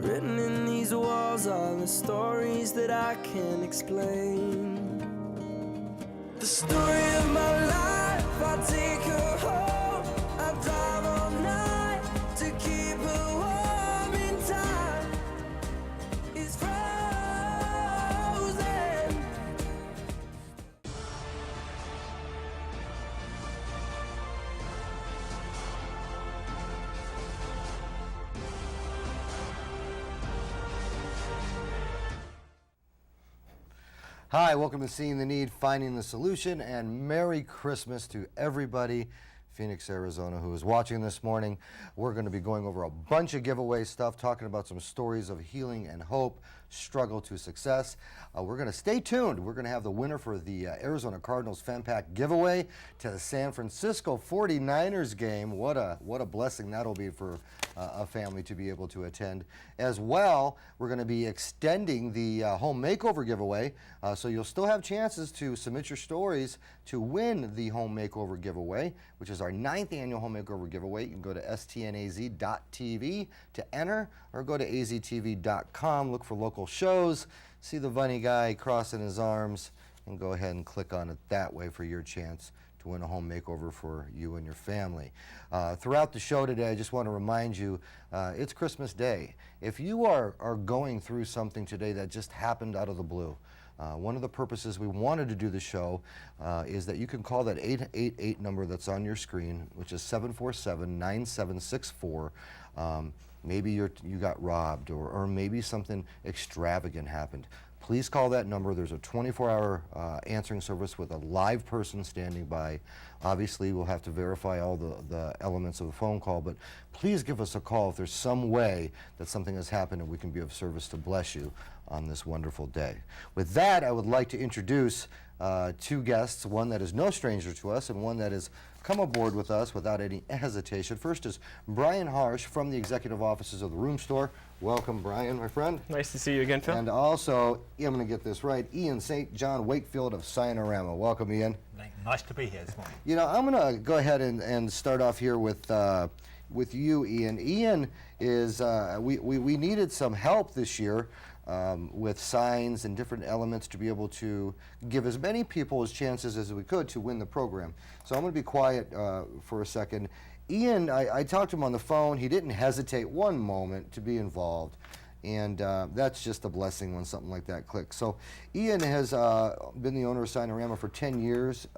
Written in these walls are the stories that I can't explain. The story of my life, I take her home, I drive all night to keep her warm in time. It's frozen. Hi, welcome to Seeing the Need, Finding the Solution, and Merry Christmas to everybody, Phoenix, Arizona, who is watching this morning. We're going to be going over a bunch of giveaway stuff, talking about some stories of healing and hope, struggle to success. We're going to stay tuned. We're going to have the winner for the Arizona Cardinals Fan Pack giveaway to the San Francisco 49ers game. What a blessing that'll be for a family to be able to attend. As well, we're going to be extending the home makeover giveaway, so you'll still have chances to submit your stories to win the home makeover giveaway, which is our 9th annual home makeover giveaway. You can go to stnaz.tv to enter, or go to aztv.com, look for local shows, see the funny guy crossing his arms, and go ahead and click on it that way for your chance to win a home makeover for you and your family. Throughout the show today, I just want to remind you, it's Christmas Day. If you are going through something today that just happened out of the blue, one of the purposes we wanted to do the show is that you can call that 888 number that's on your screen, which is 747-9764. Maybe you got robbed, or maybe something extravagant happened. Please call that number. There's a 24-hour answering service with a live person standing by. Obviously, we'll have to verify all the elements of the phone call, but please give us a call if there's some way that something has happened and we can be of service to bless you on this wonderful day. With that, I would like to introduce two guests, one that is no stranger to us and one that has come aboard with us without any hesitation. First is Brian Harsh from the executive offices of the RoomStore. Welcome, Brian, my friend. Nice to see you again, Phil. And also, I'm going to get this right, Ian St. John Wakefield of Signarama. Welcome, Ian. Nice to be here this morning. You know, I'm going to go ahead and start off here with you, Ian. Ian is, we needed some help this year with signs and different elements to be able to give as many people as chances as we could to win the program. So I'm going to be quiet for a second. Ian, I talked to him on the phone. He didn't hesitate one moment to be involved. And that's just a blessing when something like that clicks. So Ian has been the owner of Signarama for 10 years,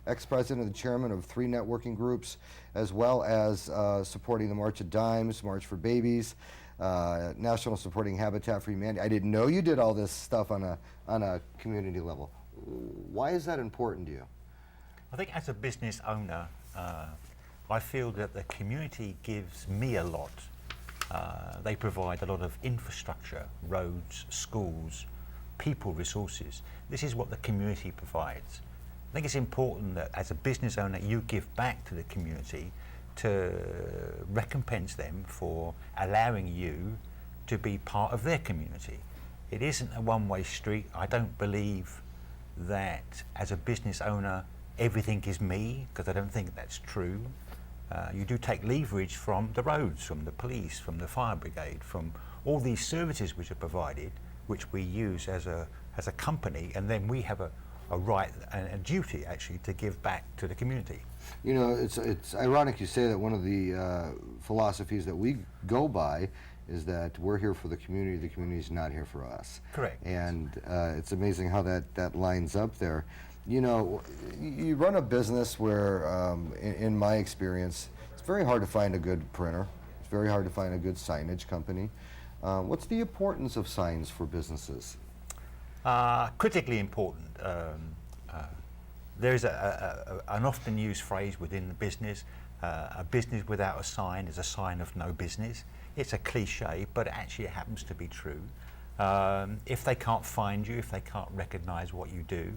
ex-president and chairman of 3 networking groups, as well as supporting the March of Dimes, March for Babies, National Supporting Habitat for Humanity. I didn't know you did all this stuff on a community level. Why is that important to you? I think as a business owner, I feel that the community gives me a lot. They provide a lot of infrastructure, roads, schools, people resources. This is what the community provides. I think it's important that as a business owner you give back to the community to recompense them for allowing you to be part of their community. It isn't a one-way street. I don't believe that as a business owner everything is me, because I don't think that's true. You do take leverage from the roads, from the police, from the fire brigade, from all these services which are provided, which we use as a company, and then we have a right and a duty actually to give back to the community. You know, it's ironic you say that. One of the philosophies that we go by is that we're here for the community is not here for us. Correct. And it's amazing how that lines up there. You know, you run a business where, in my experience, it's very hard to find a good printer. It's very hard to find a good signage company. What's the importance of signs for businesses? Critically important. There's an often used phrase within the business, a business without a sign is a sign of no business. It's a cliche, but actually it happens to be true. If they can't find you, if they can't recognize what you do,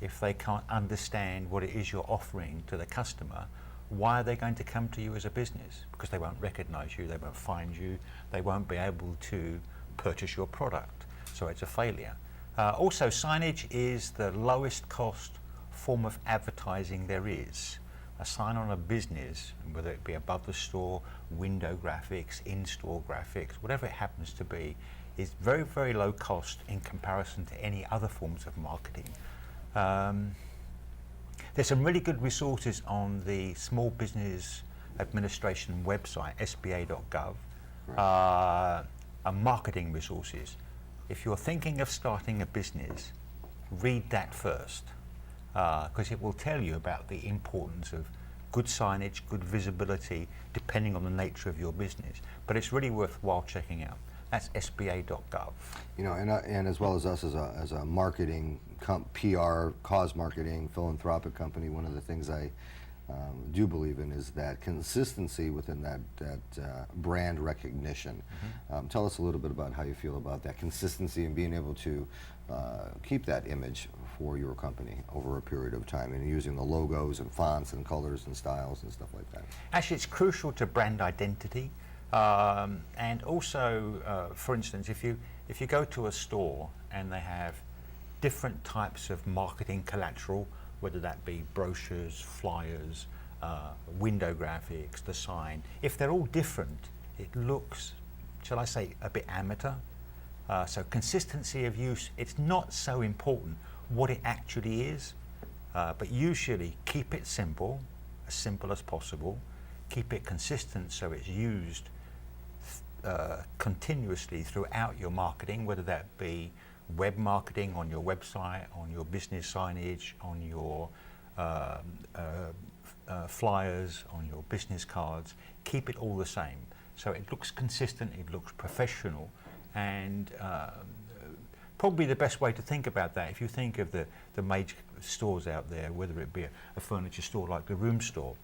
if they can't understand what it is you're offering to the customer, why are they going to come to you as a business? Because they won't recognize you, they won't find you, they won't be able to purchase your product. So it's a failure. Also, signage is the lowest cost form of advertising there is. a sign on a business, whether it be above the store, window graphics, in-store graphics, whatever it happens to be, is very, very low cost in comparison to any other forms of marketing. There's some really good resources on the Small Business Administration website, sba.gov, marketing resources. If you're thinking of starting a business, read that first, because it will tell you about the importance of good signage, good visibility, depending on the nature of your business. But it's really worthwhile checking out. That's sba.gov. You know, and as well as us as a marketing, PR, cause marketing, philanthropic company, one of the things I do believe in is that consistency within that brand recognition. Tell us a little bit about how you feel about that consistency and being able to keep that image for your company over a period of time, and using the logos and fonts and colors and styles and stuff like that. Actually, it's crucial to brand identity. And also, for instance, if you go to a store and they have different types of marketing collateral, whether that be brochures, flyers, window graphics, the sign, if they're all different, it looks, shall I say, a bit amateur. So consistency of use, it's not so important what it actually is, but usually keep it simple as possible, keep it consistent so it's used continuously throughout your marketing, whether that be web marketing on your website, on your business signage, on your flyers, on your business cards. Keep it all the same. So it looks consistent, it looks professional, and probably the best way to think about that, if you think of the major stores out there, whether it be a furniture store like the RoomStore,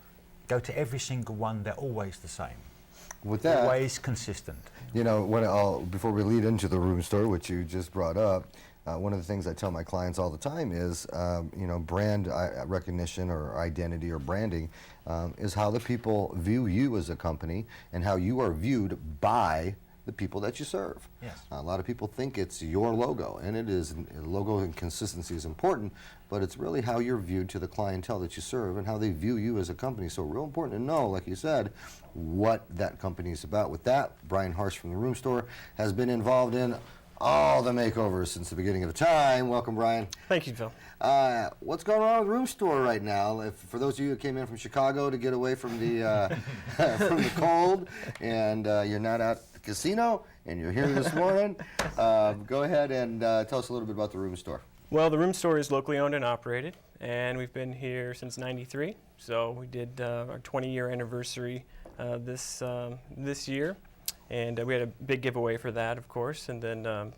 go to every single one, they're always the same. With that, always consistent. You know, before we lead into the RoomStore, which you just brought up, one of the things I tell my clients all the time is, you know, brand recognition or identity or branding is how the people view you as a company and how you are viewed by the people that you serve. Yes. A lot of people think it's your logo, and it is. Logo and consistency is important, but it's really how you're viewed to the clientele that you serve and how they view you as a company. So real important to know, like you said, what that company is about. With that, Brian Harsh from the RoomStore has been involved in all the makeovers since the beginning of time. Welcome, Brian. Thank you, Phil. What's going on with RoomStore right now? For those of you who came in from Chicago to get away from the from the cold, and you're not at the casino, and you're here this morning, go ahead and tell us a little bit about the RoomStore. Well, the RoomStore is locally owned and operated, and we've been here since '93. So we did our 20-year anniversary this year, and we had a big giveaway for that, of course. And then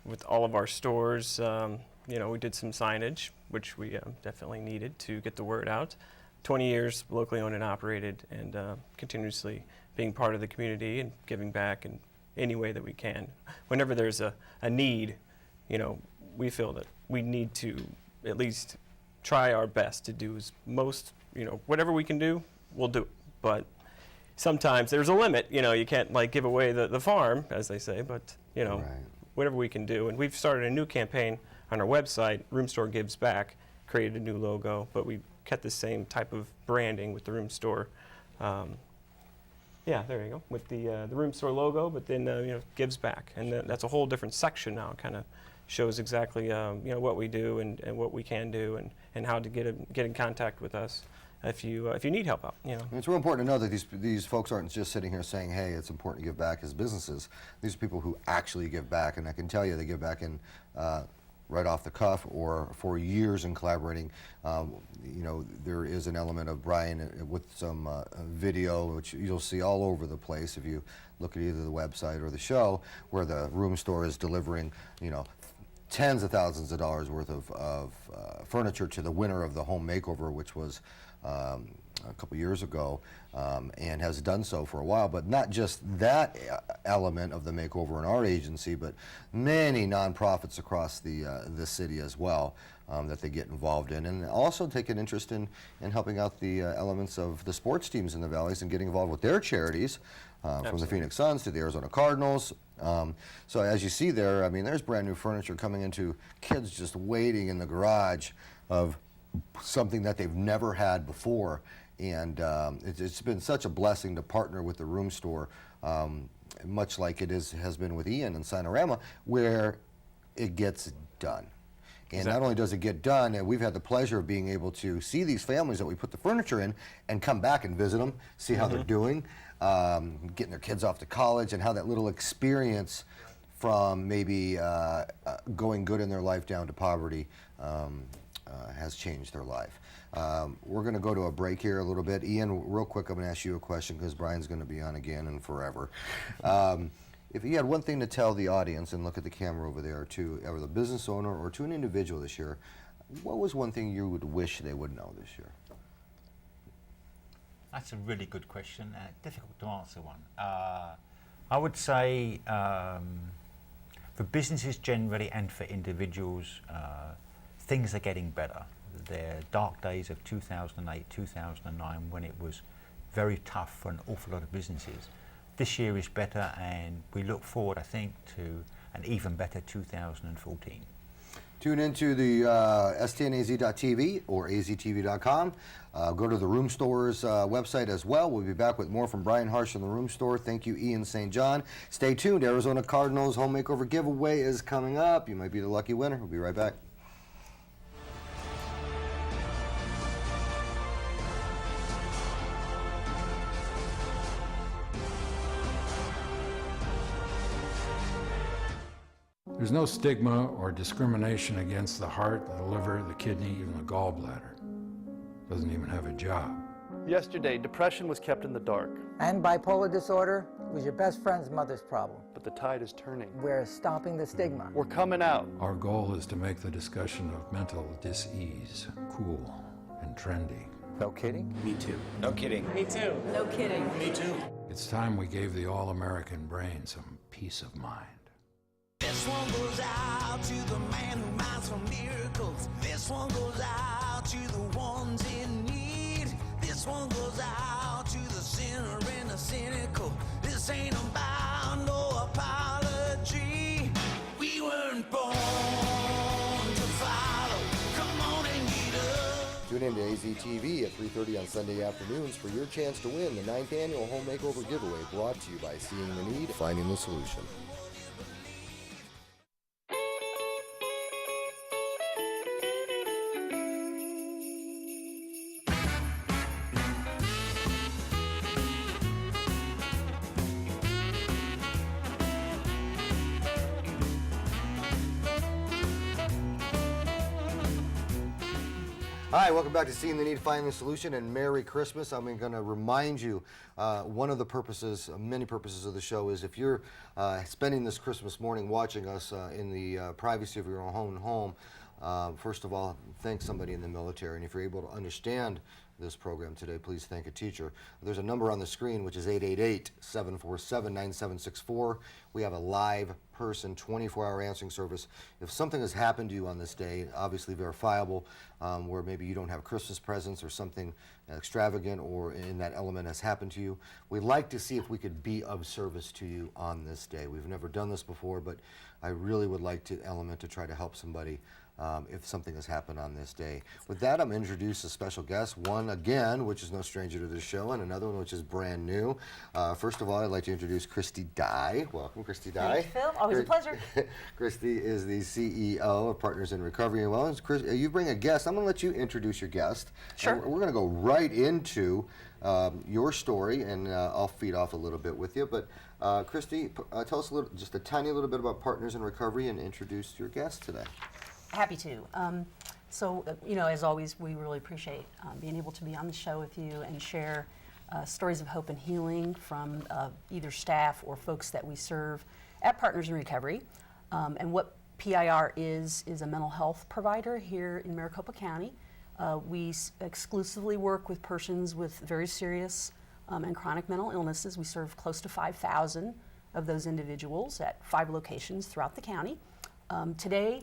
with all of our stores, you know, we did some signage, which we definitely needed to get the word out. 20 years locally owned and operated, and continuously being part of the community and giving back in any way that we can. Whenever there's a need, you know, we feel that we need to at least try our best to do as most, you know, whatever we can do, we'll do it. But sometimes there's a limit, you know, you can't like give away the farm, as they say, but, you know, Right. whatever we can do. And we've started a new campaign on our website, RoomStore Gives Back, created a new logo, but we kept the same type of branding with the RoomStore. Yeah, there you go, with the RoomStore logo, but then, you know, Gives Back. And that's a whole different section now. It kind of shows exactly, you know, what we do and what we can do and how to get in contact with us if you need help out, you know. It's real important to know that these folks aren't just sitting here saying, hey, it's important to give back as businesses. These are people who actually give back, and I can tell you they give back in right off the cuff or for years in collaborating. You know, there is an element of Brian with some video, which you'll see all over the place if you look at either the website or the show, where the RoomStore is delivering, you know, tens of thousands of dollars worth of furniture to the winner of the home makeover, which was a couple years ago, and has done so for a while. But not just that element of the makeover in our agency, but many nonprofits across the city as well that they get involved in, and also take an interest in helping out the elements of the sports teams in the valleys and getting involved with their charities, from the Phoenix Suns to the Arizona Cardinals. So as you see there, I mean, there's brand new furniture coming into kids just waiting in the garage of something that they've never had before, And it's been such a blessing to partner with the RoomStore, much like it has been with Ian and Signarama, where it gets done. And not only does it get done, and we've had the pleasure of being able to see these families that we put the furniture in and come back and visit them, see how they're doing, getting their kids off to college, and how that little experience from maybe going good in their life down to poverty has changed their life. We're going to go to a break here a little bit. Ian, real quick, I'm going to ask you a question because Brian's going to be on again and forever. If you had one thing to tell the audience, and look at the camera over there, to either the business owner or to an individual this year, what was one thing you would wish they would know this year? That's a really good question, difficult to answer one. I would say for businesses generally and for individuals, things are getting better. There are dark days of 2008, 2009 when it was very tough for an awful lot of businesses. This year is better, and we look forward, I think, to an even better 2014. Tune into the STNAZ.tv or AZTV.com. Go to the RoomStore's website as well. We'll be back with more from Brian Harsh in the RoomStore. Thank you, Ian St. John. Stay tuned. Arizona Cardinals home makeover giveaway is coming up. You might be the lucky winner. We'll be right back. There's no stigma or discrimination against the heart, the liver, the kidney, even the gallbladder. Doesn't even have a job. Yesterday, depression was kept in the dark, And bipolar disorder was your best friend's mother's problem. but the tide is turning. We're stopping the stigma. We're coming out. Our goal is to make the discussion of mental dis-ease cool and trendy. No kidding? Me too. No kidding. Me too. No kidding. Me too. It's time we gave the all-American brain some peace of mind. This one goes out to the man who minds for miracles. This one goes out to the ones in need. This one goes out to the sinner and the cynical. This ain't about no apology. We weren't born to follow. Come on and get up. Tune in to AZTV at 3:30 on Sunday afternoons for your chance to win the 9th annual Home Makeover Giveaway, brought to you by Seeing the Need, Finding the Solution. Hi, welcome back to Seeing the Need, Finding the Solution, and Merry Christmas. I'm going to remind you, one of the purposes, many purposes of the show is if you're spending this Christmas morning watching us in the privacy of your own home, first of all, thank somebody in the military, and if you're able to understand this program today, please thank a teacher. There's a number on the screen, which is 888-747-9764. We have a live person, 24-hour answering service. If something has happened to you on this day, obviously verifiable, where maybe you don't have Christmas presents or something extravagant or in that element has happened to you, we'd like to see if we could be of service to you on this day. We've never done this before, but I really would like to try to help somebody if something has happened on this day. With that, I'm going to introduce a special guest, one again, which is no stranger to this show, and another one which is brand new. First of all, I'd like to introduce Christy Dye. Welcome, Christy Dye. Thanks, Phil. Always a pleasure. Christy is the CEO of Partners in Recovery and Wellness. Chris, you bring a guest. I'm going to let you introduce your guest. Sure. And we're going to go right into your story, and I'll feed off a little bit with you. But Christy, tell us just a tiny little bit about Partners in Recovery and introduce your guest today. Happy to. As always, we really appreciate being able to be on the show with you and share stories of hope and healing from either staff or folks that we serve at Partners in Recovery. And what PIR is a mental health provider here in Maricopa County. We exclusively work with persons with very serious and chronic mental illnesses. We serve close to 5,000 of those individuals at 5 locations throughout the county. Today,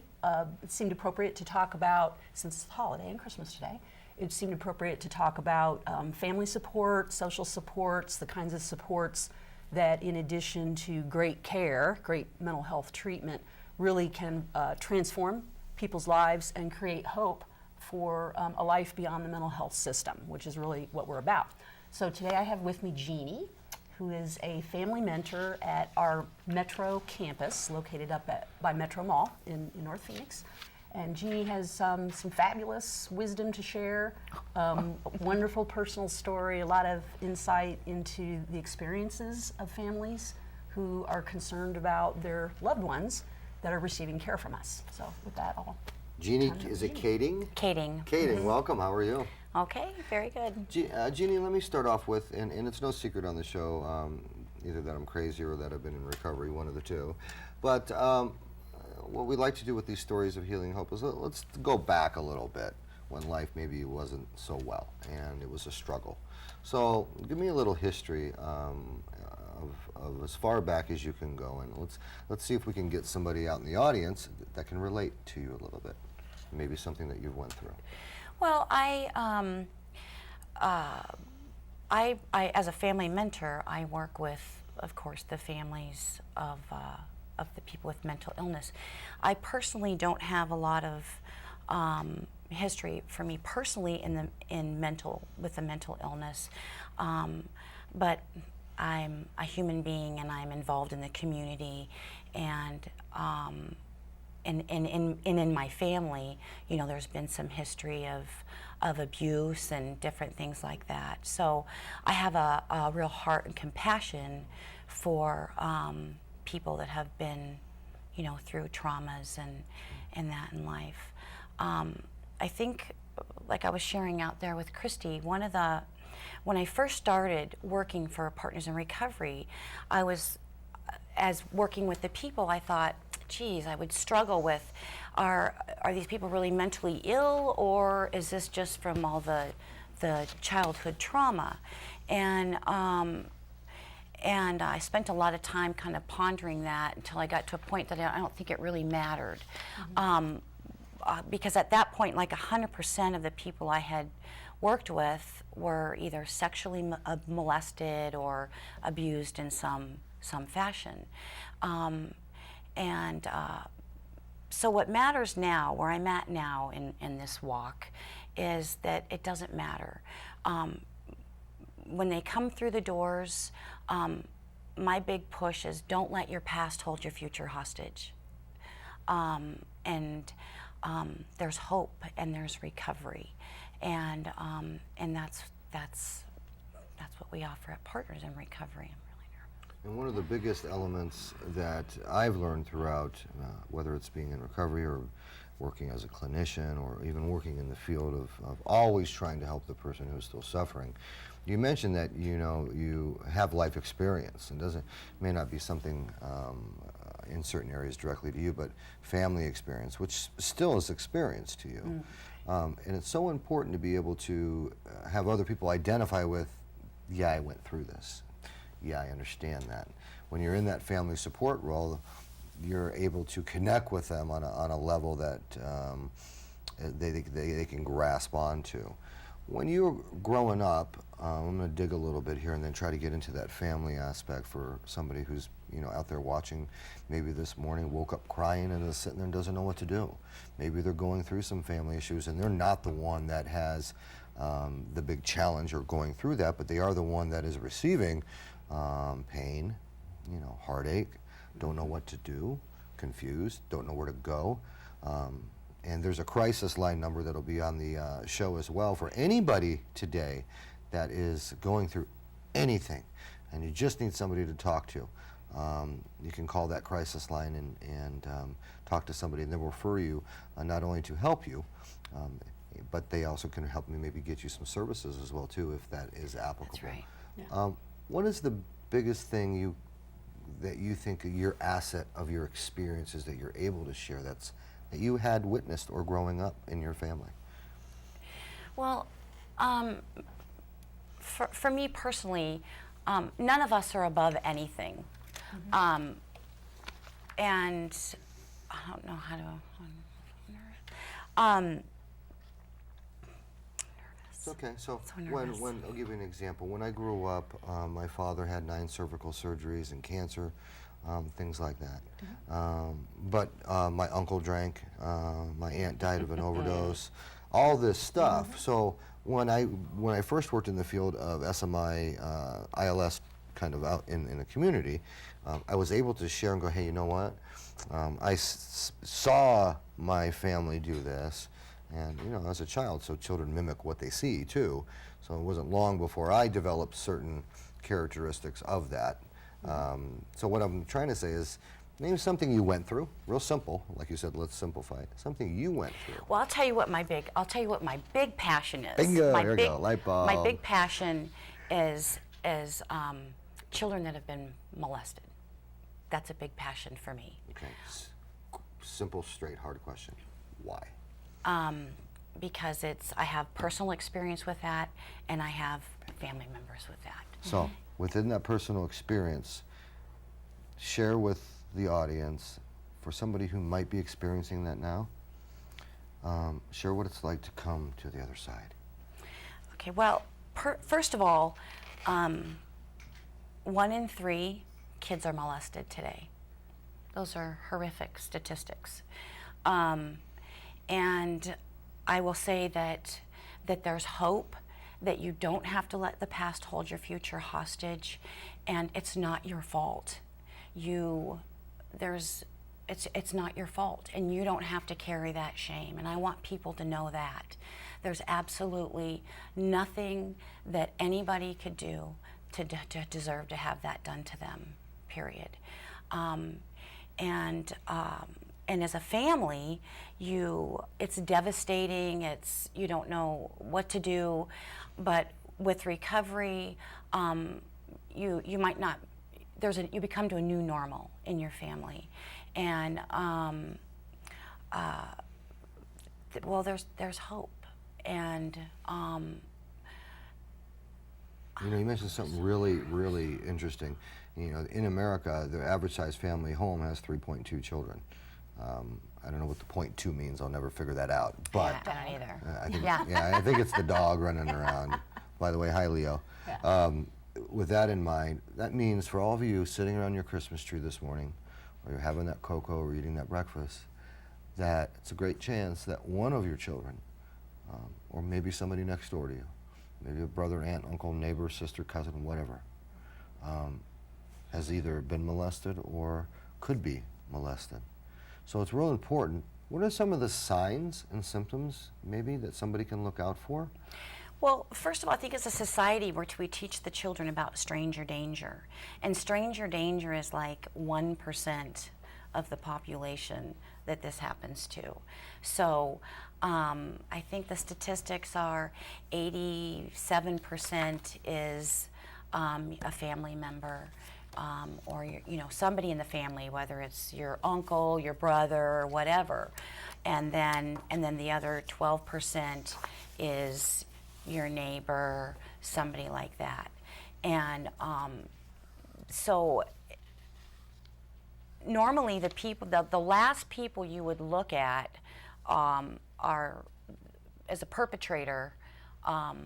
it seemed appropriate to talk about, since it's the holiday and Christmas today, it seemed appropriate to talk about family support, social supports, the kinds of supports that, in addition to great care, great mental health treatment, really can transform people's lives and create hope for a life beyond the mental health system, which is really what we're about. So today I have with me Jeannie, who is a family mentor at our Metro campus, located up by Metro Mall in North Phoenix. And Jeannie has some fabulous wisdom to share, a wonderful personal story, a lot of insight into the experiences of families who are concerned about their loved ones that are receiving care from us. So with that, I'll Jeannie, is it Kading? Kading. Kading, welcome. How are you? Okay, very good. Jeannie, let me start off with, and it's no secret on the show, either that I'm crazy or that I've been in recovery, one of the two. But what we like to do with these stories of healing hope is let's go back a little bit when life maybe wasn't so well and it was a struggle. So give me a little history of as far back as you can go, and let's see if we can get somebody out in the audience that can relate to you a little bit, maybe something that you've went through. Well, I as a family mentor, I work with, of course, the families of the people with mental illness. I personally don't have a lot of history for me personally with the mental illness, but I'm a human being and I'm involved in the community, and in my family, you know, there's been some history of abuse and different things like that. So I have a real heart and compassion for people that have been, you know, through traumas and that in life. I think, like I was sharing out there with Christy, when I first started working for Partners in Recovery, as working with the people, I thought, geez, I would struggle with, are these people really mentally ill, or is this just from all the childhood trauma? And I spent a lot of time kind of pondering that until I got to a point that I don't think it really mattered. Because at that point, like 100% of the people I had worked with were either sexually molested or abused in some fashion. So what matters now, where I'm at now in this walk, is that it doesn't matter. When they come through the doors, my big push is don't let your past hold your future hostage. There's hope and there's recovery, and that's what we offer at Partners in Recovery. I'm really nervous. And one of the biggest elements that I've learned throughout, whether it's being in recovery or working as a clinician or even working in the field of always trying to help the person who's still suffering, you mentioned that, you know, you have life experience, and may not be something in certain areas directly to you, but family experience, which still is experience to you. And it's so important to be able to have other people identify with, yeah, I went through this. Yeah, I understand that. When you're in that family support role, you're able to connect with them on a level that they can grasp onto. When you were growing up, I'm going to dig a little bit here and then try to get into that family aspect for somebody who's, you know, out there watching, maybe this morning woke up crying and is sitting there and doesn't know what to do. Maybe they're going through some family issues and they're not the one that has the big challenge or going through that, but they are the one that is receiving pain, you know, heartache, don't know what to do, confused, don't know where to go. And there's a crisis line number that'll be on the show as well for anybody today that is going through anything and you just need somebody to talk to. You can call that crisis line and talk to somebody, and they'll refer you not only to help you, but they also can help me maybe get you some services as well too, if that is applicable. That's right. Yeah. What is the biggest thing that you think your asset of your experiences that you're able to share that you had witnessed or growing up in your family? Well, for me personally, none of us are above anything. And I don't know how to, nervous. It's okay. So nervous. when I'll give you an example. When I grew up, my father had 9 cervical surgeries and cancer, things like that. But my uncle drank, my aunt died of an overdose. all this stuff. So when I first worked in the field of SMI, ILS, kind of out in the community, I was able to share and go, hey, you know what? I saw my family do this, and you know, as a child, so children mimic what they see too. So it wasn't long before I developed certain characteristics of that. So what I'm trying to say is, name something you went through, real simple, like you said, let's simplify it. Something you went through. Well, I'll tell you what my big passion is. Bingo, my there you go, light bulb. My big passion is children that have been molested. That's a big passion for me. Okay, simple, straight, hard question. Why? Because I have personal experience with that, and I have family members with that. So, within that personal experience, share with the audience, for somebody who might be experiencing that now, share what it's like to come to the other side. Okay, well, first of all, 1 in 3 kids are molested today. Those are horrific statistics. And I will say that there's hope, that you don't have to let the past hold your future hostage, and it's not your fault. It's not your fault, and you don't have to carry that shame, and I want people to know that. There's absolutely nothing that anybody could do to deserve to have that done to them, period. And as a family, it's devastating, you don't know what to do, but with recovery, you might not, you become to a new normal in your family. And well, there's hope. And you know, you mentioned something really, really interesting. You know, in America, the average size family home has 3.2 children. I don't know what the 0.2 means. I'll never figure that out. But yeah, I don't either. I think, I think it's the dog running around. By the way, hi, Leo. Yeah. With that in mind, that means for all of you sitting around your Christmas tree this morning, or you're having that cocoa or eating that breakfast, that it's a great chance that one of your children, or maybe somebody next door to you, maybe a brother, aunt, uncle, neighbor, sister, cousin, whatever, has either been molested or could be molested. So it's real important. What are some of the signs and symptoms, maybe, that somebody can look out for? Well, first of all, I think as a society, we teach the children about stranger danger. And stranger danger is like 1% of the population that this happens to. So I think the statistics are 87% is a family member. Or somebody in the family, whether it's your uncle, your brother, or whatever, and then the other 12% is your neighbor, somebody like that, and so normally the last people you would look at are, as a perpetrator, are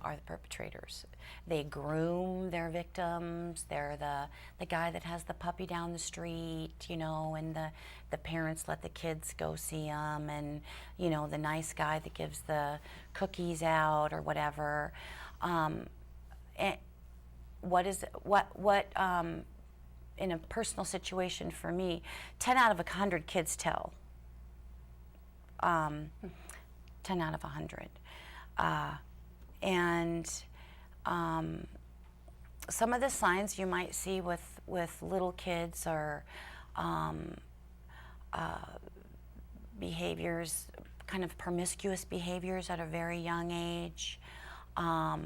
the perpetrators. They groom their victims. They're the guy that has the puppy down the street, and the parents let the kids go see them, and the nice guy that gives the cookies out or whatever. And in a personal situation for me, 10 out of 100 kids tell. 10 out of 100. And some of the signs you might see with little kids are behaviors, kind of promiscuous behaviors at a very young age. Oh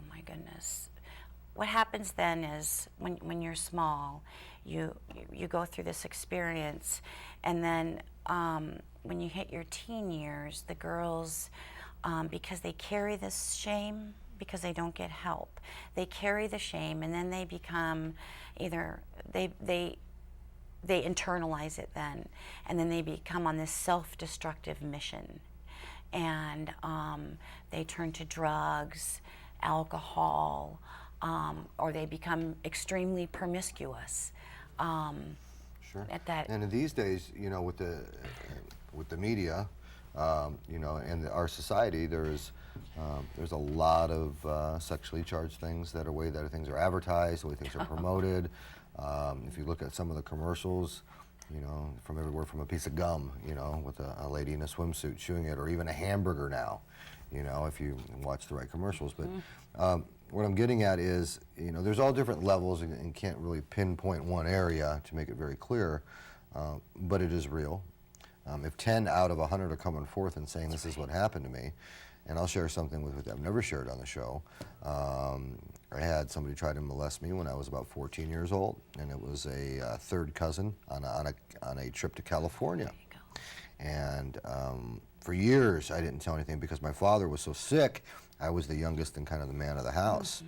my goodness. What happens then is when you're small, you go through this experience, and then when you hit your teen years, the girls, because they carry this shame, because they don't get help, they carry the shame, and then they become either, they internalize it then, and then they become on this self-destructive mission. And they turn to drugs, alcohol, or they become extremely promiscuous. Sure. at that. And in these days, you know, with the media, you know, and our society, there's a lot of sexually charged things that things are advertised, the way things are promoted. If you look at some of the commercials, you know, from everywhere from a piece of gum, you know, with a lady in a swimsuit chewing it, or even a hamburger now, you know, if you watch the right commercials. But what I'm getting at is, you know, there's all different levels and can't really pinpoint one area to make it very clear, but it is real. If 10 out of 100 are coming forth and saying this is what happened to me, and I'll share something with I've never shared on the show. I had somebody try to molest me when I was about 14 years old, and it was a third cousin on a trip to California. And for years I didn't tell anything because my father was so sick. I was the youngest and kind of the man of the house,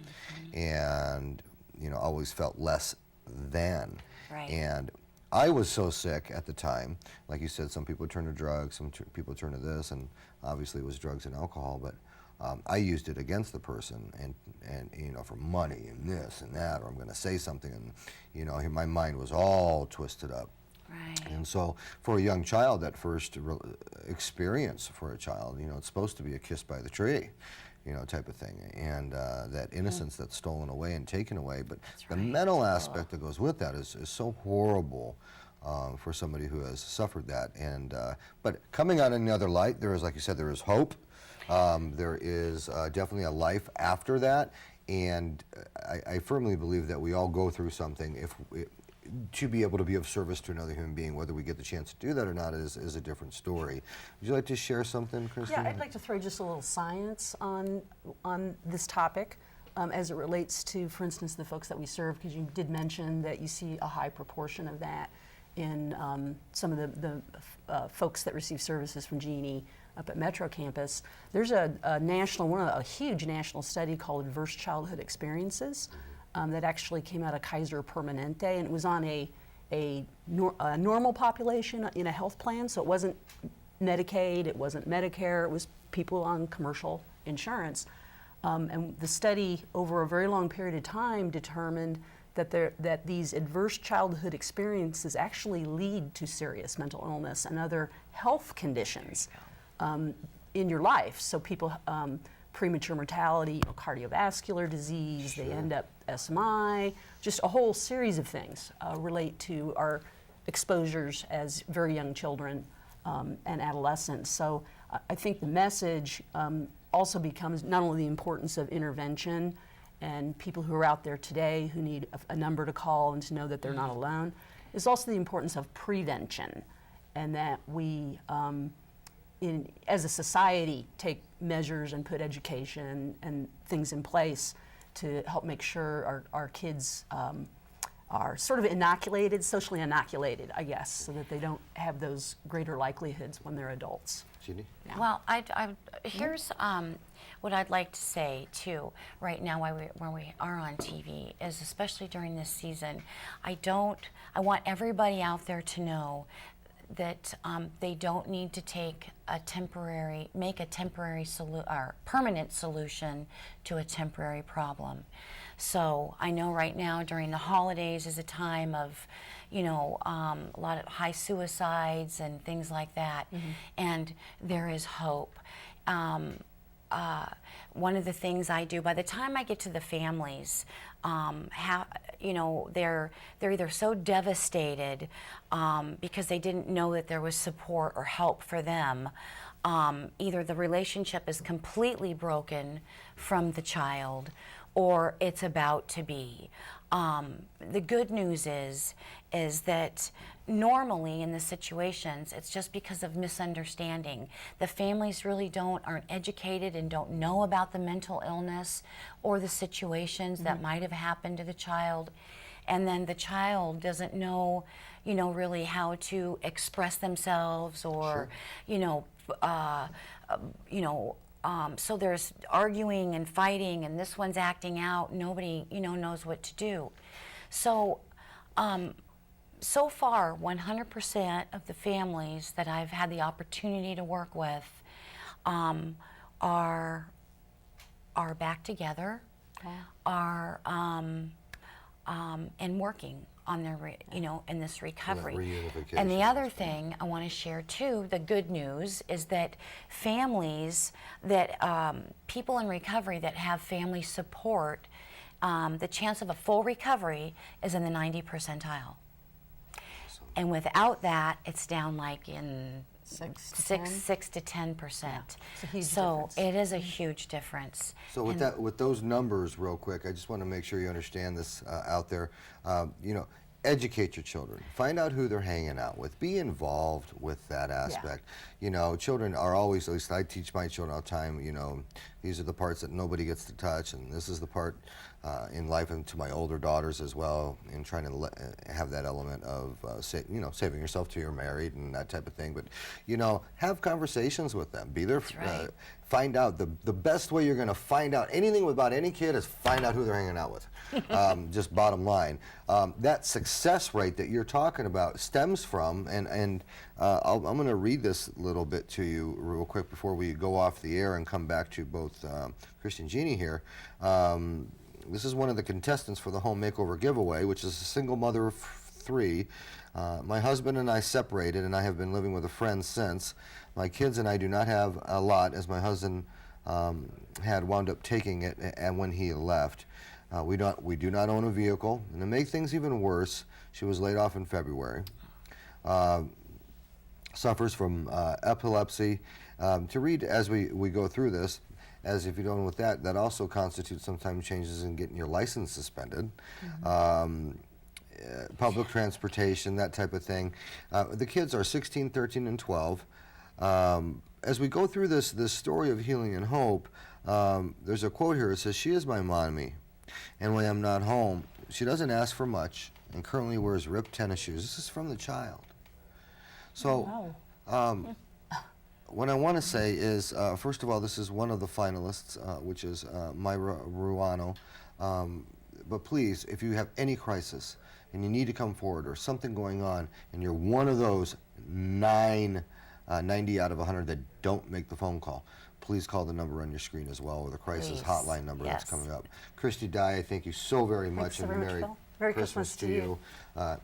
and you know, always felt less than. Right. And I was so sick at the time, like you said, some people turn to drugs, some people turn to this, and obviously it was drugs and alcohol, but I used it against the person, and you know, for money and this and that, or I'm going to say something, and you know, my mind was all twisted up. Right. And so for a young child, that first experience for a child, you know, it's supposed to be a kiss by the tree, you know, type of thing, and that innocence that's stolen away and taken away. But the mental aspect that goes with that is so horrible for somebody who has suffered that. And but coming out in another light, there is, like you said, there is hope. There is definitely a life after that, and I firmly believe that we all go through something to be able to be of service to another human being. Whether we get the chance to do that or not is a different story. Would you like to share something, Christy? Yeah, I'd like to throw just a little science on this topic as it relates to, for instance, the folks that we serve, because you did mention that you see a high proportion of that in some of the folks that receive services from Jeannie up at Metro Campus. There's a huge national study called Adverse Childhood Experiences that actually came out of Kaiser Permanente, and it was on a normal population in a health plan, so it wasn't Medicaid, it wasn't Medicare, it was people on commercial insurance. And the study, over a very long period of time, determined that these adverse childhood experiences actually lead to serious mental illness and other health conditions in your life. So people, premature mortality, cardiovascular disease, they end up SMI, just a whole series of things relate to our exposures as very young children and adolescents. So I think the message also becomes not only the importance of intervention and people who are out there today who need a number to call and to know that they're not alone, is also the importance of prevention, and that we as a society, take measures and put education and things in place to help make sure our kids are sort of inoculated, socially inoculated, I guess, so that they don't have those greater likelihoods when they're adults. Jeannie? Yeah. Well, here's what I'd like to say too. Right now, when we are on TV, is especially during this season, I want everybody out there to know that they don't need to make a temporary or permanent solution to a temporary problem. So I know right now during the holidays is a time of, a lot of high suicides and things like that, and there is hope. One of the things I do, by the time I get to the families, they're either so devastated because they didn't know that there was support or help for them. Either the relationship is completely broken from the child, or it's about to be. The good news is that normally in the situations, it's just because of misunderstanding. The families really aren't educated and don't know about the mental illness or the situations that might have happened to the child. And then the child doesn't know, really how to express themselves, or, so there's arguing and fighting, and this one's acting out. Nobody, knows what to do. So, so far, 100% of the families that I've had the opportunity to work with are back together, are and working. on their, in this recovery. reunification. And the other thing I want to share too, the good news is that families that, people in recovery that have family support, the chance of a full recovery is in the 90 percentile. And without that, it's down like in 6 to 10%. It's a huge so difference. it is a huge difference. So with that, with those numbers, real quick, I just want to make sure you understand this out there. Educate your children. Find out who they're hanging out with. Be involved with that aspect. Children are always, at least I teach my children all the time, these are the parts that nobody gets to touch, and this is the part in life, and to my older daughters as well, in trying to have that element of, saving yourself till you're married and that type of thing. But, have conversations with them. Be there. Right. Find out. The best way you're going to find out anything about any kid is find out who they're hanging out with. Just bottom line. That success rate that you're talking about stems from, and I'm going to read this little bit to you real quick before we go off the air and come back to both Christy and Jeannie here. This is one of the contestants for the home makeover giveaway, which is a single mother of 3. My husband and I separated, and I have been living with a friend since. My kids and I do not have a lot, as my husband had wound up taking it and when he left. We do not own a vehicle, and to make things even worse, she was laid off in February. Suffers from epilepsy. To read as we go through this, as if you don't know what that also constitutes sometimes changes in getting your license suspended. Public transportation, that type of thing. The kids are 16, 13, and 12. As we go through this story of healing and hope, there's a quote here. It says, "She is my mommy, and when I'm not home, she doesn't ask for much and currently wears ripped tennis shoes." This is from the child. So, what I want to say is, first of all, this is one of the finalists, which is Myra Ruano. But please, if you have any crisis and you need to come forward or something going on, and you're one of those 90 out of 100 that don't make the phone call, please call the number on your screen as well, or the crisis hotline number that's coming up. Christy Dye, thank you so very much, and Merry Christmas to you.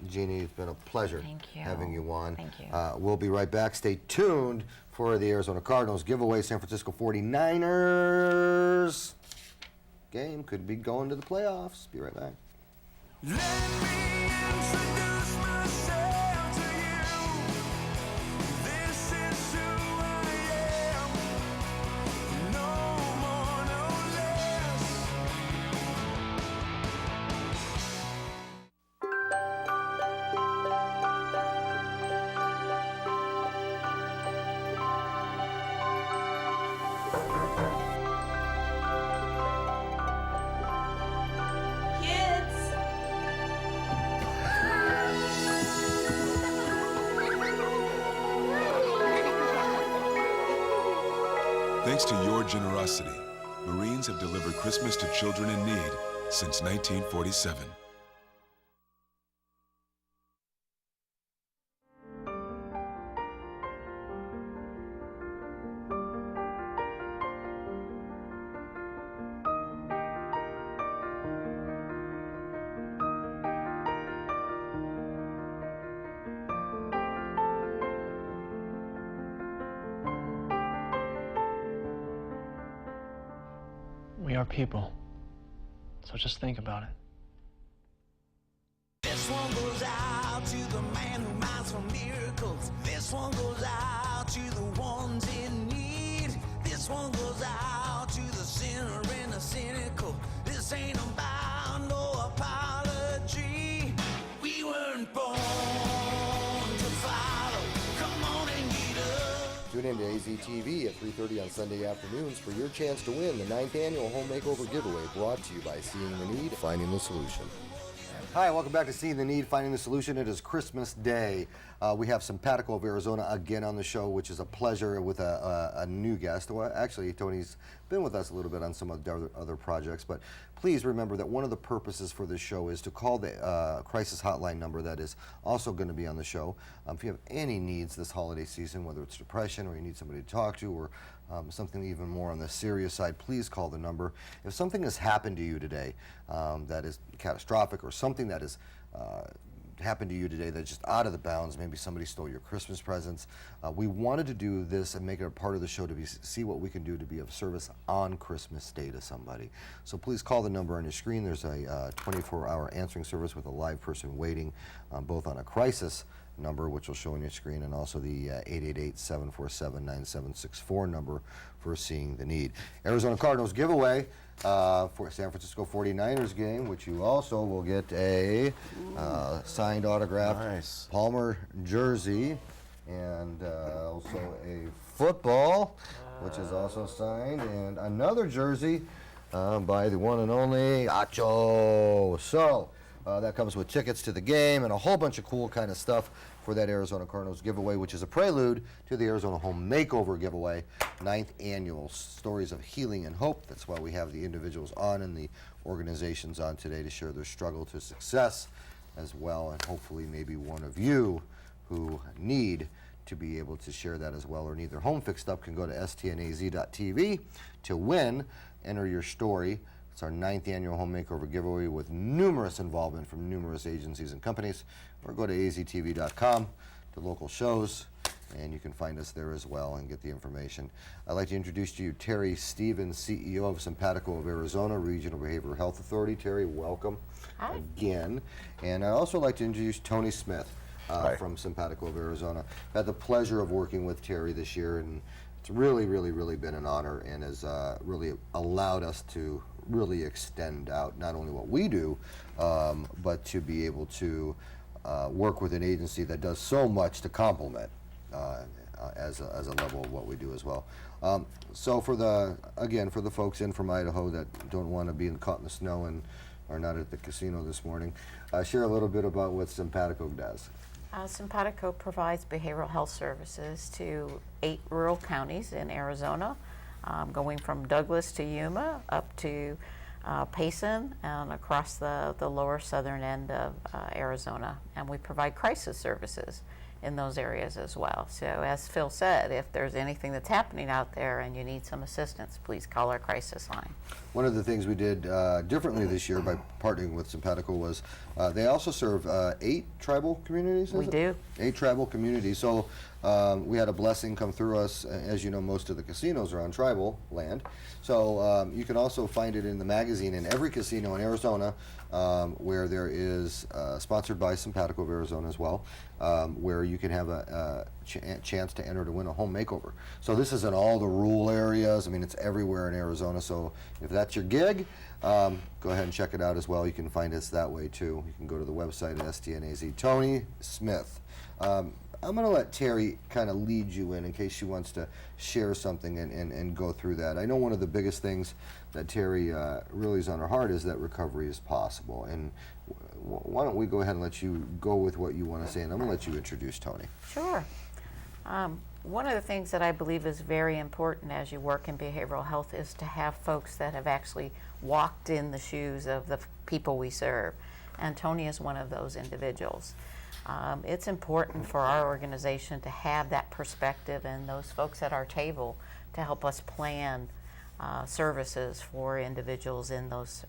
Jeannie, it's been a pleasure having you on. Thank you. We'll be right back. Stay tuned for the Arizona Cardinals giveaway. San Francisco 49ers game could be going to the playoffs. Be right back. Let me introduce myself to you. This is who I am. No more, no less. Thanks to your generosity, Marines have delivered Christmas to children in need since 1947. We are people, so just think about it. This one goes out to the man who minds for miracles. This one goes out to the ones in need. This one goes out to the sinner and the cynical. This ain't about no apology. We weren't born to follow. Come on and get up. Tune in to AZTV at 3:30 on Sunday afternoons for your chance to win the 9th annual Home Makeover Giveaway, brought to you by Seeing the Need, Finding the Solution. Hi, welcome back to Seeing the Need, Finding the Solution. It is Christmas Day. We have Cenpatico of Arizona again on the show, which is a pleasure, with a new guest. Well, actually, Tony's been with us a little bit on some of the other projects, but please remember that one of the purposes for this show is to call the crisis hotline number that is also going to be on the show. If you have any needs this holiday season, whether it's depression or you need somebody to talk to, or something even more on the serious side, please call the number. If something has happened to you today that is catastrophic, or something that is happened to you today that's just out of the bounds. Maybe somebody stole your Christmas presents. We wanted to do this and make it a part of the show to see what we can do to be of service on Christmas Day to somebody. So please call the number on your screen. There's a 24-hour answering service with a live person waiting, both on a crisis number, which will show on your screen, and also the 888-747-9764 number for Seeing the Need. Arizona Cardinals giveaway for San Francisco 49ers game, which you also will get a signed autographed Palmer jersey, and also a football, which is also signed, and another jersey by the one and only Acho. So that comes with tickets to the game and a whole bunch of cool kind of stuff for that Arizona Cardinals giveaway, which is a prelude to the Arizona Home Makeover giveaway, 9th annual Stories of Healing and Hope. That's why we have the individuals on and the organizations on today to share their struggle to success as well, and hopefully maybe one of you who need to be able to share that as well or need their home fixed up can go to stnaz.tv to win. Enter your story. It's our 9th annual home makeover giveaway with numerous involvement from numerous agencies and companies. Or go to aztv.com to local shows, and you can find us there as well and get the information. I'd like to introduce to you Terry Stevens, CEO of Cenpatico of Arizona, Regional Behavioral Health Authority. Terry, welcome again. And I'd also like to introduce Tony Smith from Cenpatico of Arizona. I've had the pleasure of working with Terry this year, and it's really, really, really been an honor and has really allowed us to really extend out not only what we do, but to be able to work with an agency that does so much to complement as a level of what we do as well. So for the folks in from Idaho that don't want to be caught in the snow and are not at the casino this morning, share a little bit about what Cenpatico does. Cenpatico provides behavioral health services to 8 rural counties in Arizona, going from Douglas to Yuma up to Payson and across the lower southern end of Arizona. And we provide crisis services in those areas as well. So as Phil said, if there's anything that's happening out there and you need some assistance, please call our crisis line. One of the things we did differently this year by partnering with Cenpatico was they also serve 8 tribal communities. We do. 8 tribal communities. So we had a blessing come through us. As you know, most of the casinos are on tribal land. So you can also find it in the magazine in every casino in Arizona, where there is sponsored by Cenpatico of Arizona as well, where you can have a chance to enter to win a home makeover. So this is in all the rural areas. I mean, it's everywhere in Arizona. So if that's your gig, go ahead and check it out as well. You can find us that way too. You can go to the website at STNAZ. Tony Smith. I'm going to let Terry kind of lead you in case she wants to share something and go through that. I know one of the biggest things that Terry really is on her heart is that recovery is possible. And why don't we go ahead and let you go with what you want to say, and I'm going to let you introduce Tony. Sure. One of the things that I believe is very important as you work in behavioral health is to have folks that have actually walked in the shoes of the people we serve. And Tony is one of those individuals. It's important for our organization to have that perspective and those folks at our table to help us plan services for individuals in those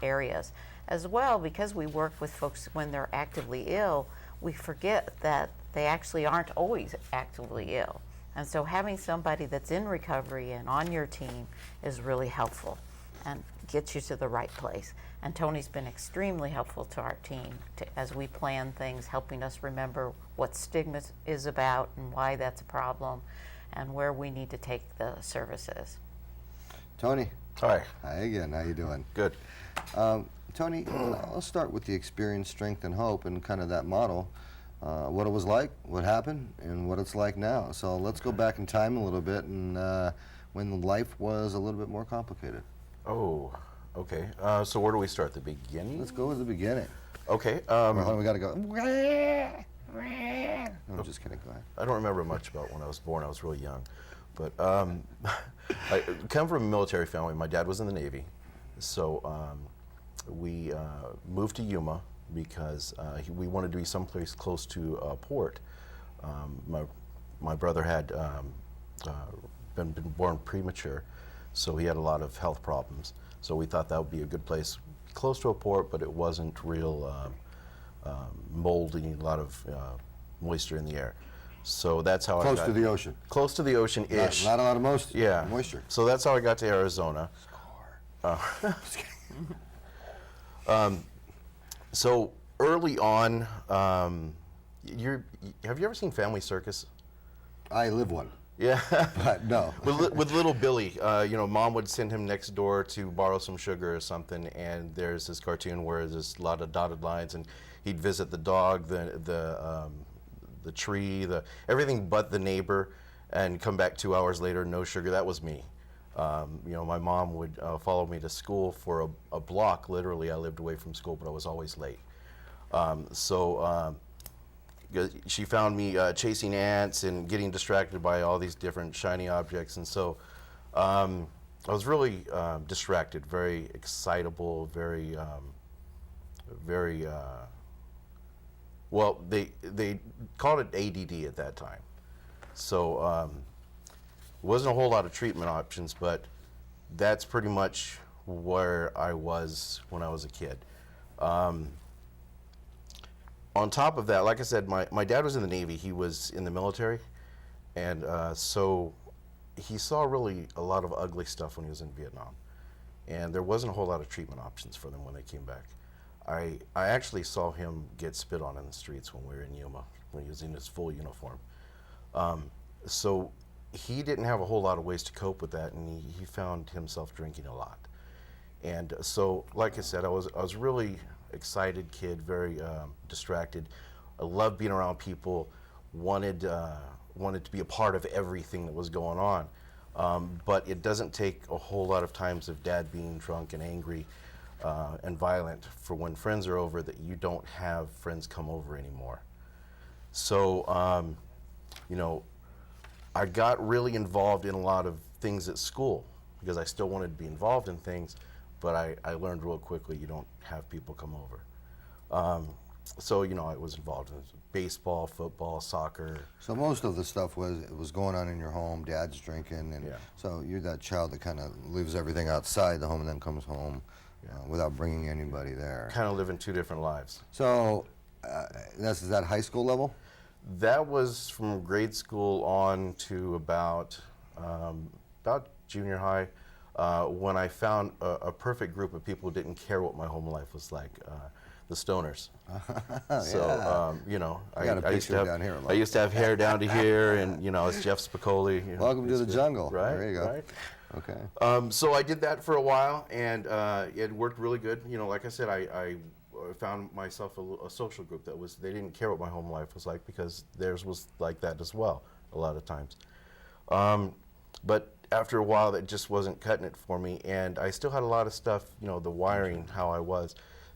areas. As well, because we work with folks when they're actively ill, we forget that they actually aren't always actively ill. And so having somebody that's in recovery and on your team is really helpful and gets you to the right place. And Tony's been extremely helpful to our team as we plan things, helping us remember what stigma is about and why that's a problem and where we need to take the services. Tony. Hi. Hi again. How you doing? Good. Tony, I'll start with the experience, strength, and hope and kind of that model. What it was like, what happened, and what it's like now. So let's go back in time a little bit and when life was a little bit more complicated. Oh, okay. So where do we start? The beginning? Let's go with the beginning. Okay. Hold on, we got to go. No, I'm just kidding. Go ahead. I don't remember much about when I was born. I was really young. But I come from a military family. My dad was in the Navy. So we moved to Yuma because we wanted to be someplace close to a port. My brother had been born premature, so he had a lot of health problems. So we thought that would be a good place close to a port, but it wasn't real moldy, a lot of moisture in the air. So that's how I Close got to the ocean. Close to the ocean-ish. Not a lot of moisture. So that's how I got to Arizona. So early on, have you ever seen Family Circus? I live one. Yeah. But no. with little Billy, Mom would send him next door to borrow some sugar or something, and there's this cartoon where there's a lot of dotted lines, and he'd visit the dog, the tree, everything but the neighbor, and come back 2 hours later, no sugar. That was me. My mom would follow me to school for a block. Literally, I lived away from school, but I was always late. She found me chasing ants and getting distracted by all these different shiny objects, and so I was really distracted, very excitable, very well, they called it ADD at that time. So wasn't a whole lot of treatment options, but that's pretty much where I was when I was a kid. On top of that, like I said, my dad was in the Navy. He was in the military, and so he saw really a lot of ugly stuff when he was in Vietnam, and there wasn't a whole lot of treatment options for them when they came back. I actually saw him get spit on in the streets when we were in Yuma, when he was in his full uniform. So he didn't have a whole lot of ways to cope with that, and he found himself drinking a lot. And so, like I said, I was really excited kid, very distracted. I loved being around people, wanted to be a part of everything that was going on. But it doesn't take a whole lot of times of Dad being drunk and angry and violent for when friends are over that you don't have friends come over anymore. So, I got really involved in a lot of things at school because I still wanted to be involved in things, but I learned real quickly you don't have people come over. So, I was involved in baseball, football, soccer. So most of the stuff was going on in your home, Dad's drinking, and so you're that child that kind of leaves everything outside the home and then comes home without bringing anybody there. Kind of living two different lives. So is that high school level? That was from grade school on to about junior high, when I found a perfect group of people who didn't care what my home life was like, the stoners. I used to have hair down to here, and it's Jeff Spicoli. Welcome to the jungle. Right. There you go. Right. Okay. So I did that for a while, and it worked really good. Like I said, I found myself a social group they didn't care what my home life was like because theirs was like that as well a lot of times. But after a while, that just wasn't cutting it for me, and I still had a lot of stuff, the wiring, how I was,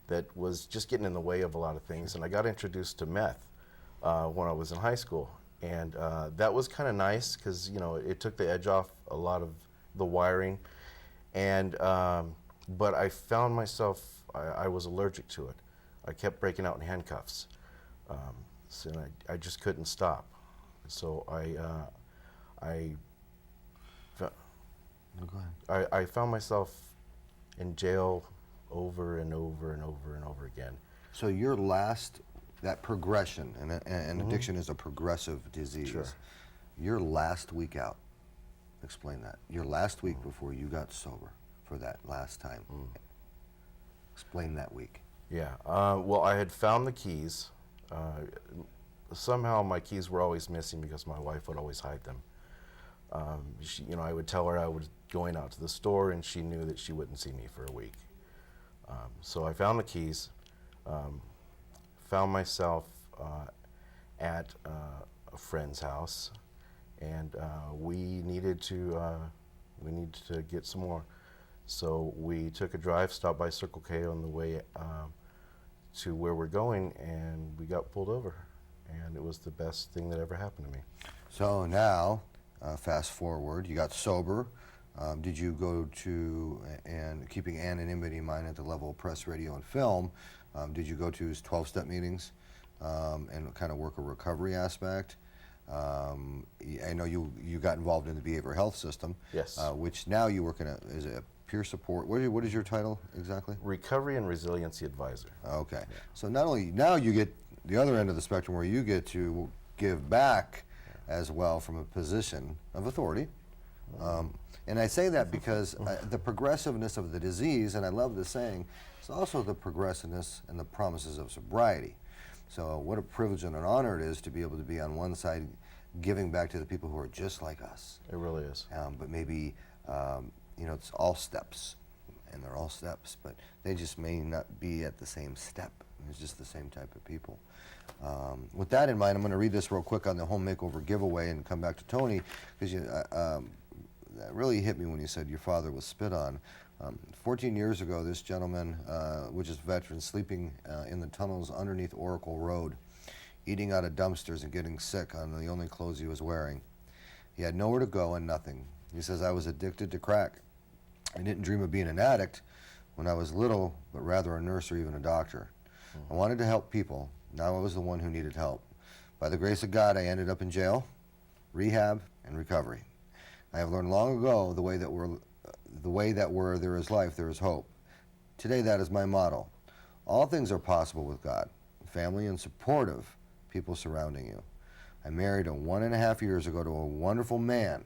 that was just getting in the way of a lot of things. And I got introduced to meth when I was in high school, and that was kind of nice because it took the edge off a lot of the wiring, and but I found myself I was allergic to it. I kept breaking out in handcuffs, and I just couldn't stop. So I found myself in jail over and over and over and over again. So that progression, and addiction is a progressive disease. Sure. Your last week out, explain that. Your last week before you got sober for that last time. Explain that week. Yeah, well, I had found the keys. Somehow my keys were always missing because my wife would always hide them. I would tell her I was going out to the store, and she knew that she wouldn't see me for a week. So I found the keys, found myself at a friend's house, and we needed to get some more. So we took a drive, stopped by Circle K on the way to where we're going, and we got pulled over. And it was the best thing that ever happened to me. So now, fast forward, you got sober. Did you go to, and keeping anonymity in mind at the level of press, radio, and film, did you go to his 12-step meetings and kind of work a recovery aspect? I know you got involved in the behavioral health system, yes, which now you work in as a peer support. What is your title exactly? Recovery and Resiliency Advisor. Okay. So not only now you get the other end of the spectrum where you get to give back as well from a position of authority. And I say that because the progressiveness of the disease, and I love this saying, it's also the progressiveness and the promises of sobriety. So what a privilege and an honor it is to be able to be on one side giving back to the people who are just like us. It really is. But maybe, you know, it's all steps, and they're all steps, but they just may not be at the same step. It's just the same type of people. With that in mind, I'm going to read this real quick on the home makeover giveaway and come back to Tony, because that really hit me when you said your father was spit on. 14 years ago, this gentleman, which is a veteran, sleeping in the tunnels underneath Oracle Road, eating out of dumpsters and getting sick on the only clothes he was wearing. He had nowhere to go and nothing. He says, I was addicted to crack. I didn't dream of being an addict when I was little, but rather a nurse or even a doctor. I wanted to help people. Now I was the one who needed help. By the grace of God, I ended up in jail, rehab, and recovery. I have learned long ago the way that where there is life, there is hope. Today, that is my motto. All things are possible with God, family, and supportive people surrounding you. I married 1.5 years ago to a wonderful man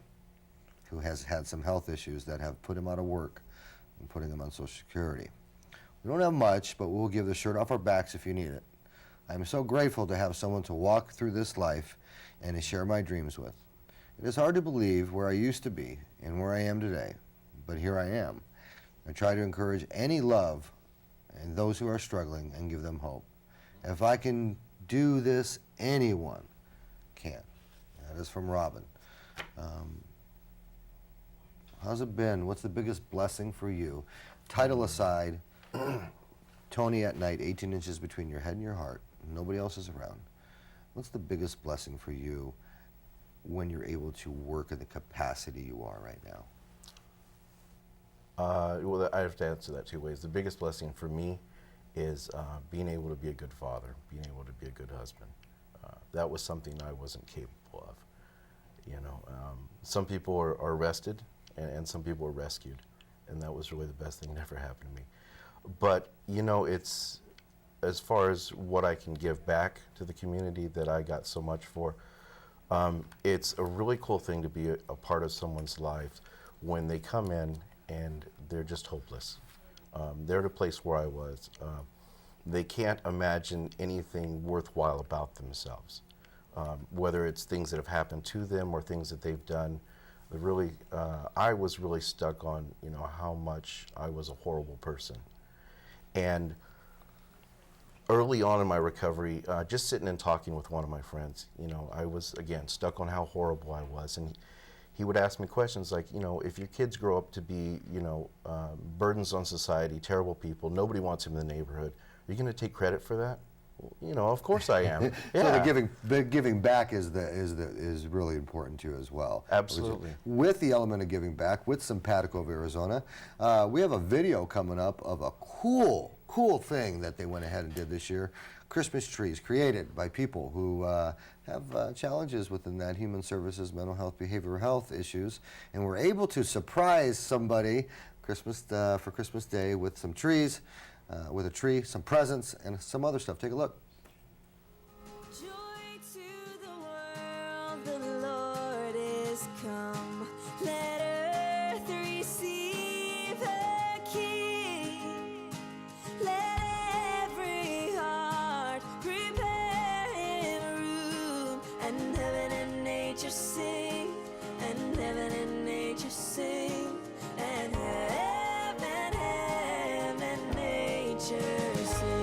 who has had some health issues that have put him out of work and putting him on Social Security. We don't have much, but we'll give the shirt off our backs if you need it. I'm so grateful to have someone to walk through this life and to share my dreams with. It is hard to believe where I used to be and where I am today, but here I am. I try to encourage any love and those who are struggling and give them hope. If I can do this, anyone can. That is from Robin. How's it been? What's the biggest blessing for you? Title aside, Tony at night, 18 inches between your head and your heart. Nobody else is around. What's the biggest blessing for you when you're able to work in the capacity you are right now? Well, I have to answer that two ways. The biggest blessing for me is being able to be a good father, being able to be a good husband. That was something I wasn't capable of. You know, some people are arrested and some people are rescued, and that was really the best thing that ever happened to me. But, you know, it's, as far as what I can give back to the community that I got so much for, it's a really cool thing to be a part of someone's life when they come in and they're just hopeless. They're at a place where I was. They can't imagine anything worthwhile about themselves, whether it's things that have happened to them or things that they've done. Really, I was really stuck on, you know, how much I was a horrible person. And early on in my recovery, just sitting and talking with one of my friends, you know, I was, again, stuck on how horrible I was. And he would ask me questions like, you know, if your kids grow up to be, you know, burdens on society, terrible people, nobody wants them in the neighborhood, are you going to take credit for that? Well, you know, of course I am. So the giving back is really important to you as well. Absolutely. With the element of giving back, with Cenpatico of Arizona, we have a video coming up of a cool thing that they went ahead and did this year. Christmas trees created by people who have challenges within that, human services, mental health, behavioral health issues, and we're able to surprise somebody for Christmas Day with some trees, with a tree, some presents, and some other stuff. Take a look. Joy to the world, the Lord is come. Let earth receive her King. Let every heart prepare him room, and heaven and nature sing, and heaven and nature sing, and heaven and nature sing.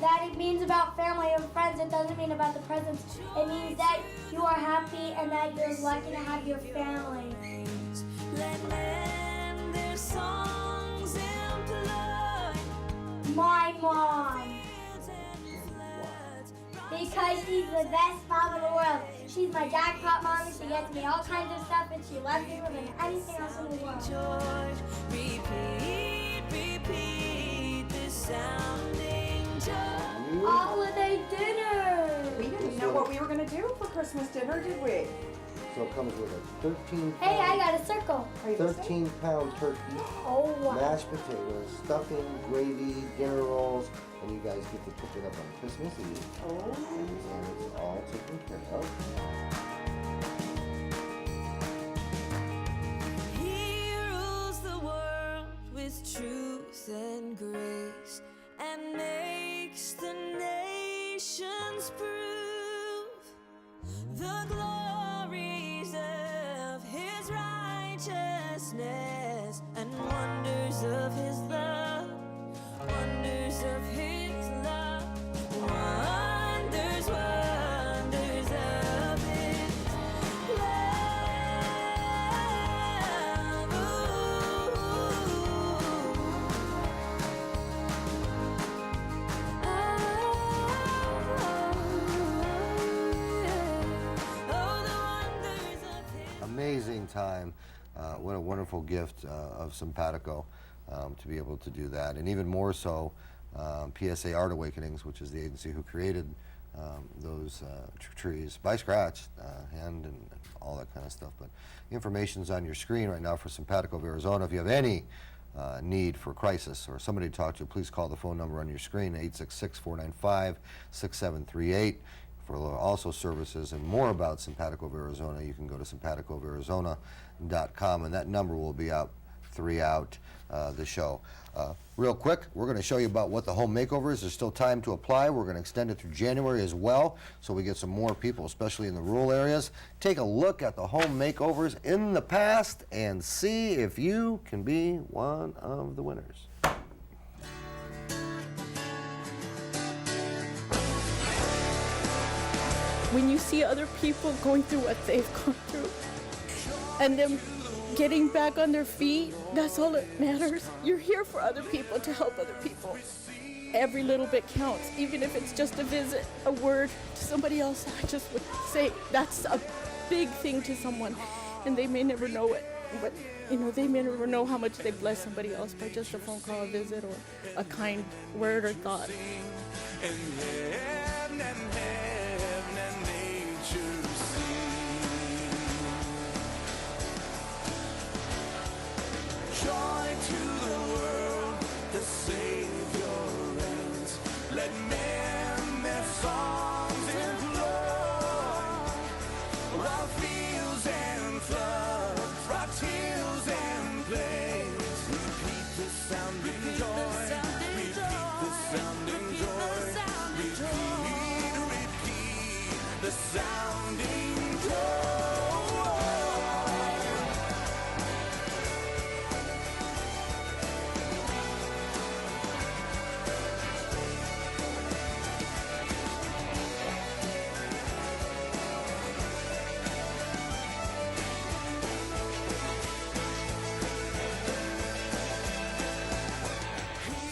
That it means about family and friends. It doesn't mean about the presents. It means that you are happy and that you're lucky to have your family. Let men their songs employ. My mom. Because she's the best mom in the world. She's my jackpot mom, and she gets me all kinds of stuff, and she loves me more than anything else in the world. Joy, repeat the sounding joy. Holiday dinner. We didn't know out what we were going to do for Christmas dinner, did we? So it comes with a 13 Hey, I got a circle. 13-pound turkey, Oh, wow. mashed potatoes, stuffing, gravy, dinner rolls, and you guys get to cook it up on Christmas Eve. Oh. And it's all taken care of. He rules the world with truth and grace and makes the nations prove the glories of his righteousness and wonders of his love, wonders of his love, wonders, wonders of his love. Amazing time. What a wonderful gift of Cenpatico to be able to do that. And even more so, PSA Art Awakenings, which is the agency who created those trees by scratch, hand and all that kind of stuff. But the information's on your screen right now for Cenpatico of Arizona. If you have any need for crisis or somebody to talk to, please call the phone number on your screen, 866-495-6738. For also services and more about Cenpatico of Arizona, you can go to cenpaticoarizona.com, and that number will be out throughout the show. Real quick, we're going to show you about what the home makeover is. There's still time to apply. We're going to extend it through January as well, so we get some more people, especially in the rural areas. Take a look at the home makeovers in the past and see if you can be one of the winners. When you see other people going through what they've gone through and them getting back on their feet, that's all that matters. You're here for other people, to help other people. Every little bit counts, even if it's just a visit, a word to somebody else. I just would say that's a big thing to someone, and they may never know it, but you know, they may never know how much they bless somebody else by just a phone call, a visit, or a kind word or thought. Joy to the world, the Savior reigns. Let men their songs employ. While fields and floods, rocks, hills and plains, repeat the sounding joy. Repeat the sounding joy. Repeat the sounding joy.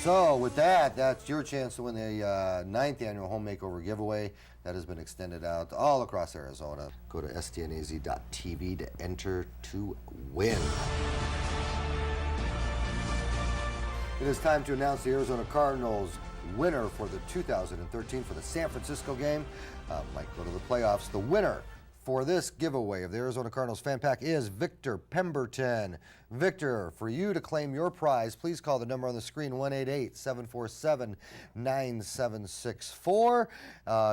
So with that, that's your chance to win the 9th annual home makeover giveaway that has been extended out all across Arizona. Go to stnaz.tv to enter to win. It is time to announce the Arizona Cardinals winner for the 2013 for the San Francisco game. Might go to the playoffs. The winner for this giveaway of the Arizona Cardinals fan pack is Victor Pemberton. Victor, for you to claim your prize, please call the number on the screen, 1-888-747-9764.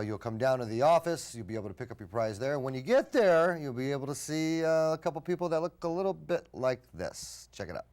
You'll come down to the office. You'll be able to pick up your prize there. When you get there, you'll be able to see a couple people that look a little bit like this. Check it out.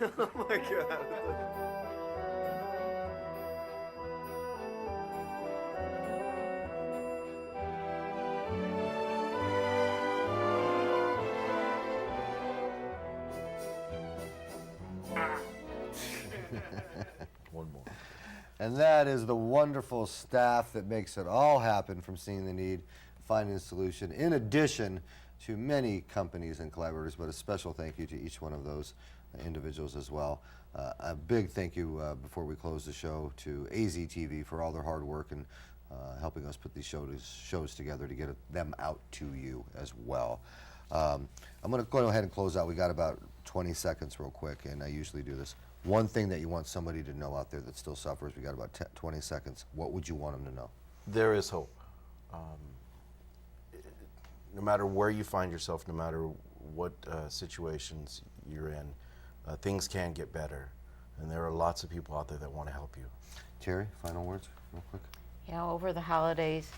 Oh my God. One more. And that is the wonderful staff that makes it all happen from Seeing the Need, Finding the Solution, in addition to many companies and collaborators, but a special thank you to each one of those individuals as well. A big thank you before we close the show to AZTV for all their hard work and helping us put these shows together to get them out to you as well. I'm going to go ahead and close out. We got about 20 seconds real quick, and I usually do this. One thing that you want somebody to know out there that still suffers, we got about 20 seconds. What would you want them to know? There is hope. No matter where you find yourself, no matter what situations you're in, things can get better. And there are lots of people out there that want to help you. Terry, final words, real quick. You know, over the holidays,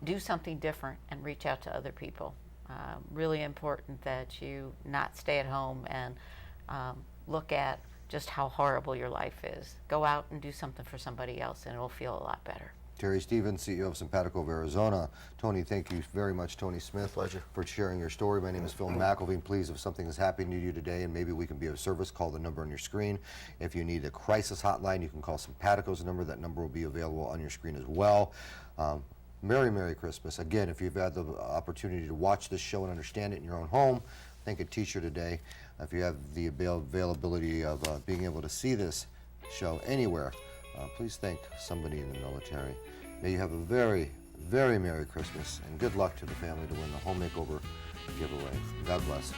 do something different and reach out to other people. Really important that you not stay at home and look at just how horrible your life is. Go out and do something for somebody else and it'll feel a lot better. Terry Stevens, CEO of Cenpatico of Arizona. Tony, thank you very much, Tony Smith. Pleasure. For sharing your story. My name is Phil McIlveen. Please, if something is happening to you today and maybe we can be of service, call the number on your screen. If you need a crisis hotline, you can call Cenpatico's number. That number will be available on your screen as well. Merry Christmas. Again, if you've had the opportunity to watch this show and understand it in your own home, thank a teacher today. If you have the availability of being able to see this show anywhere, please thank somebody in the military. May you have a very Merry Christmas, and good luck to the family to win the home makeover giveaway. God bless.